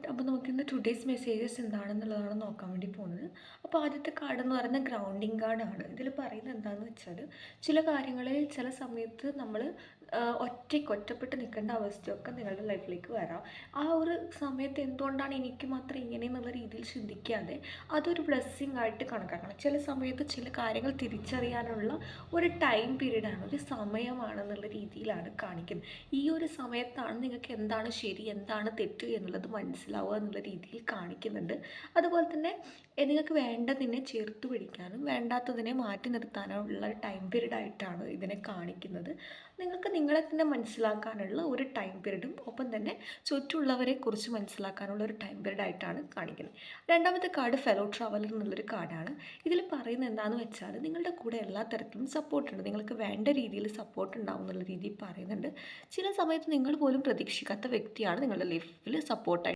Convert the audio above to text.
അപ്പോൾ നമുക്കിന്ന് today's messages എന്താണെന്നുള്ളതാണ് നോക്കാൻ വേണ്ടി പോകുന്നത്. അപ്പോൾ ആദ്യത്തെ കാർഡ് എന്ന് പറയുന്നത് ഗ്രൗണ്ടിങ് കാർഡാണ്. ഇതിൽ പറയുന്നത് എന്താണെന്ന് വെച്ചാൽ ചില കാര്യങ്ങളിൽ ചില സമയത്ത് നമ്മൾ ഒറ്റപ്പെട്ട് നിൽക്കേണ്ട അവസ്ഥയൊക്കെ നിങ്ങളുടെ ലൈഫിലേക്ക് വരാം. ആ ഒരു സമയത്ത് എന്തുകൊണ്ടാണ് എനിക്ക് മാത്രം ഇങ്ങനെ എന്നുള്ള രീതിയിൽ ചിന്തിക്കാതെ അതൊരു ബ്ലെസ്സിങ് ആയിട്ട് കണക്കാക്കണം. ചില സമയത്ത് ചില കാര്യങ്ങൾ തിരിച്ചറിയാനുള്ള ഒരു ടൈം പീരീഡാണ്, ഒരു സമയമാണെന്നുള്ള രീതിയിലാണ് കാണിക്കുന്നത്. ഈ ഒരു സമയത്താണ് നിങ്ങൾക്ക് എന്താണ് ശരി എന്താണ് തെറ്റ് എന്നുള്ളത് മനസ്സിലാവുക എന്നുള്ള രീതിയിൽ കാണിക്കുന്നുണ്ട്. അതുപോലെ തന്നെ നിങ്ങൾക്ക് വേണ്ടതിനെ ചേർത്ത് പിടിക്കാനും വേണ്ടാത്തതിനെ മാറ്റി നിർത്താനുള്ള ടൈം പീരീഡ് ആയിട്ടാണ് ഇതിനെ കാണിക്കുന്നത്. നിങ്ങൾക്ക് നിങ്ങളെ തന്നെ മനസ്സിലാക്കാനുള്ള ഒരു ടൈം പീരീഡും ഒപ്പം തന്നെ ചുറ്റുമുള്ളവരെ കുറിച്ച് മനസ്സിലാക്കാനുള്ള ഒരു ടൈം പീരീഡ് ആയിട്ടാണ് കാണിക്കുന്നത്. രണ്ടാമത്തെ കാർഡ് ഫെലോ ട്രാവലർ എന്നുള്ളൊരു കാർഡാണ്. ഇതിൽ പറയുന്നത് എന്താണെന്ന് വെച്ചാൽ നിങ്ങളുടെ കൂടെ എല്ലാ തരത്തിലും സപ്പോർട്ടുണ്ട്, നിങ്ങൾക്ക് വേണ്ട രീതിയിൽ സപ്പോർട്ട് ഉണ്ടാവും എന്നുള്ള രീതിയിൽ പറയുന്നുണ്ട്. ചില സമയത്ത് നിങ്ങൾ പോലും പ്രതീക്ഷിക്കാത്ത വ്യക്തിയാണ് നിങ്ങളുടെ ലൈഫിൽ സപ്പോർട്ടായിട്ട്